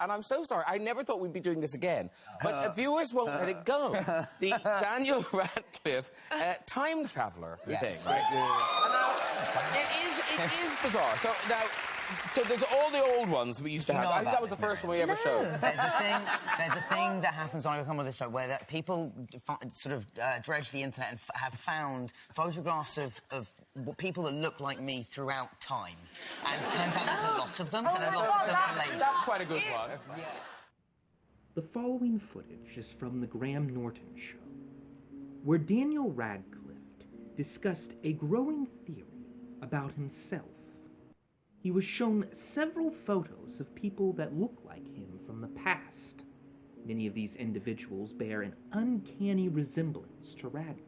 and I'm so sorry, I never thought we'd be doing this again, but viewers won't let it go. The Daniel Radcliffe time traveller thing, right? And now, it is bizarre. So now, so there's all the old ones we used to have. I think that was the first one we ever showed. There's a thing that happens when I come on this show where that people sort of dredge the internet and have found photographs of people that look like me throughout time. And it turns out there's a lot of them. Oh, and a lot of them that's quite a good one. Yeah. The following footage is from the Graham Norton show, where Daniel Radcliffe discussed a growing theory about himself. He was shown several photos of people that look like him from the past. Many of these individuals bear an uncanny resemblance to Radcliffe.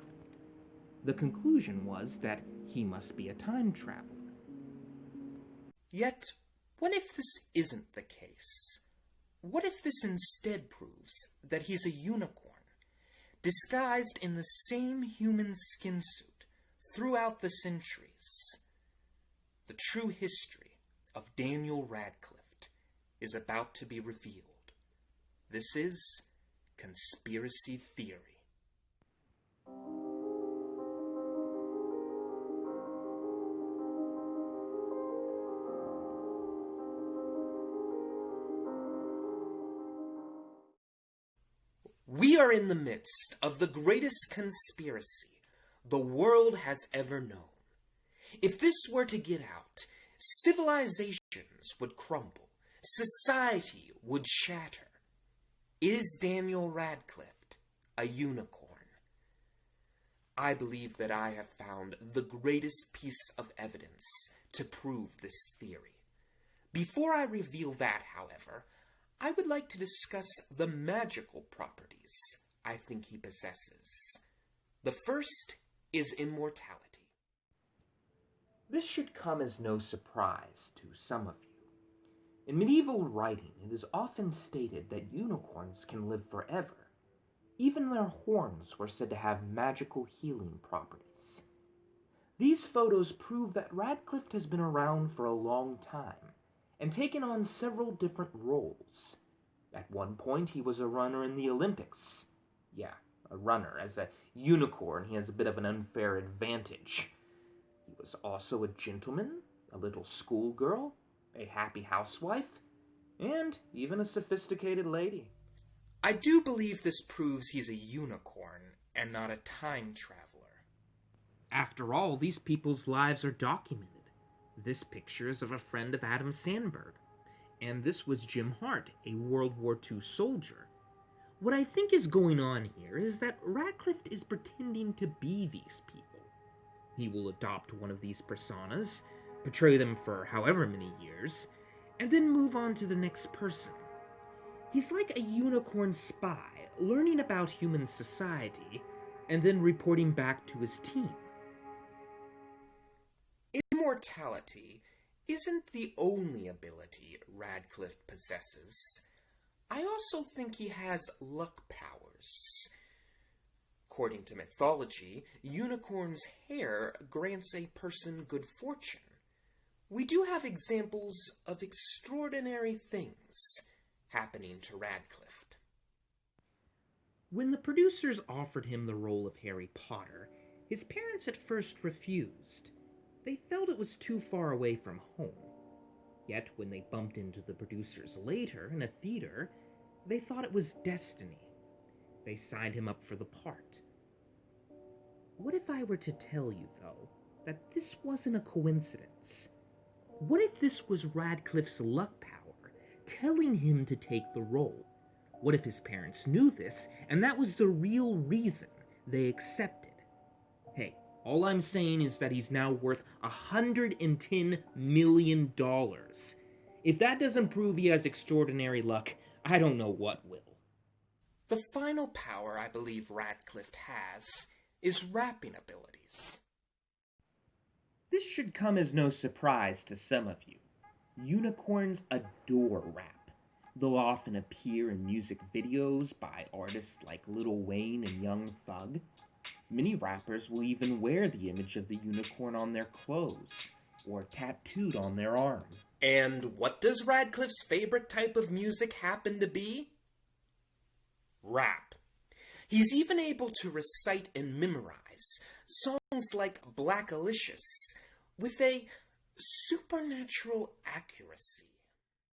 The conclusion was that he must be a time traveler. Yet, what if this isn't the case? What if this instead proves that he's a unicorn, disguised in the same human skin suit throughout the centuries? The true history of Daniel Radcliffe is about to be revealed. This is Conspiracy Theory. We are in the midst of the greatest conspiracy the world has ever known. If this were to get out, civilizations would crumble, society would shatter. Is Daniel Radcliffe a unicorn? I believe that I have found the greatest piece of evidence to prove this theory. Before I reveal that, however, I would like to discuss the magical properties I think he possesses. The first is immortality. This should come as no surprise to some of you. In medieval writing, it is often stated that unicorns can live forever. Even their horns were said to have magical healing properties. These photos prove that Radcliffe has been around for a long time and taken on several different roles. At one point, he was a runner in the Olympics. Yeah, a runner. As a unicorn, he has a bit of an unfair advantage. He was also a gentleman, a little schoolgirl, a happy housewife, and even a sophisticated lady. I do believe this proves he's a unicorn and not a time traveler. After all, these people's lives are documented. This picture is of a friend of Adam Sandberg, and this was Jim Hart, a World War II soldier. What I think is going on here is that Radcliffe is pretending to be these people. He will adopt one of these personas, portray them for however many years, and then move on to the next person. He's like a unicorn spy, learning about human society, and then reporting back to his team. Immortality isn't the only ability Radcliffe possesses. I also think he has luck powers. According to mythology, unicorn's hair grants a person good fortune. We do have examples of extraordinary things happening to Radcliffe. When the producers offered him the role of Harry Potter, his parents at first refused. They felt it was too far away from home. Yet when they bumped into the producers later in a theater, they thought it was destiny. They signed him up for the part. What if I were to tell you, though, that this wasn't a coincidence? What if this was Radcliffe's luck power, telling him to take the role? What if his parents knew this, and that was the real reason they accepted? Hey, all I'm saying is that he's now worth $110 million. If that doesn't prove he has extraordinary luck, I don't know what will. The final power I believe Radcliffe has is rapping abilities. This should come as no surprise to some of you. Unicorns adore rap. They'll often appear in music videos by artists like Lil Wayne and Young Thug. Many rappers will even wear the image of the unicorn on their clothes, or tattooed on their arm. And what does Radcliffe's favorite type of music happen to be? Rap. He's even able to recite and memorize songs like Blackalicious with a supernatural accuracy.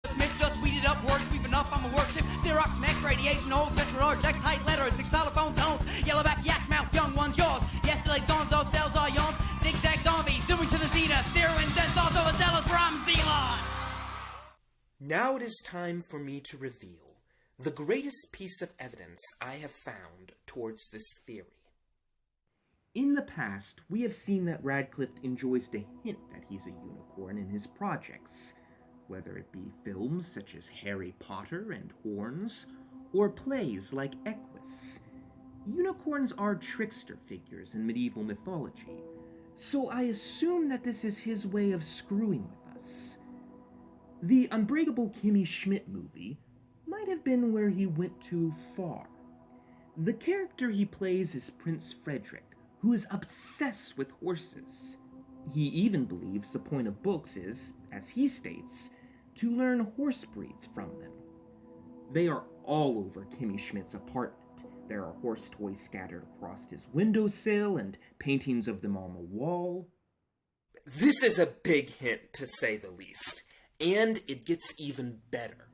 Smith just weeded up, words weaving up, I'm a worship. Xerox, Max, radiation, old ancestral art, Dex, height, letter, and 6 xylophone tones. Yellowback, yak mouth, young ones, yours. Yesterday's songs, those cells are yawns. Zigzag zombies, zooming to the zenith. Zero incense, also overzealous from Zealot. Now it is time for me to reveal the greatest piece of evidence I have found towards this theory. In the past, we have seen that Radcliffe enjoys to hint that he's a unicorn in his projects, whether it be films such as Harry Potter and Horns, or plays like Equus. Unicorns are trickster figures in medieval mythology, so I assume that this is his way of screwing with us. The Unbreakable Kimmy Schmidt movie might have been where he went too far. The character he plays is Prince Frederick, who is obsessed with horses. He even believes the point of books is, as he states, to learn horse breeds from them. They are all over Kimmy Schmidt's apartment. There are horse toys scattered across his windowsill and paintings of them on the wall. This is a big hint, to say the least, and it gets even better.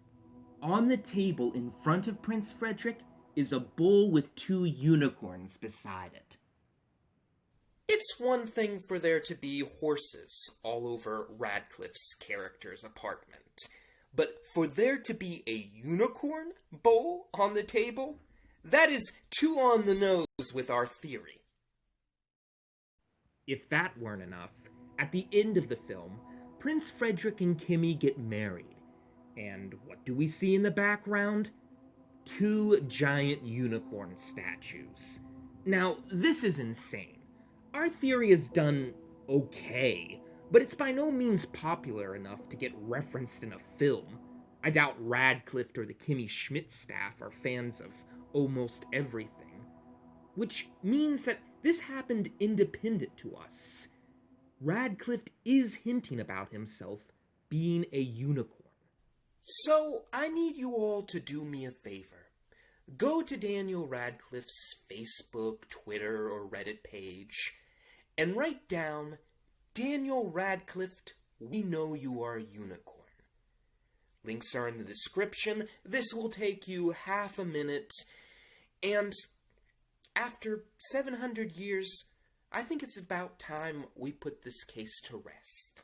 On the table in front of Prince Frederick is a bowl with 2 unicorns beside it. It's one thing for there to be horses all over Radcliffe's character's apartment, but for there to be a unicorn bowl on the table? That is too on the nose with our theory. If that weren't enough, at the end of the film, Prince Frederick and Kimmy get married. And what do we see in the background? 2 giant unicorn statues. Now, this is insane. Our theory is done okay, but it's by no means popular enough to get referenced in a film. I doubt Radcliffe or the Kimmy Schmidt staff are fans of almost everything. Which means that this happened independent to us. Radcliffe is hinting about himself being a unicorn. So, I need you all to do me a favor. Go to Daniel Radcliffe's Facebook, Twitter, or Reddit page and write down, Daniel Radcliffe, we know you are a unicorn. Links are in the description. This will take you half a minute. And after 700 years, I think it's about time we put this case to rest.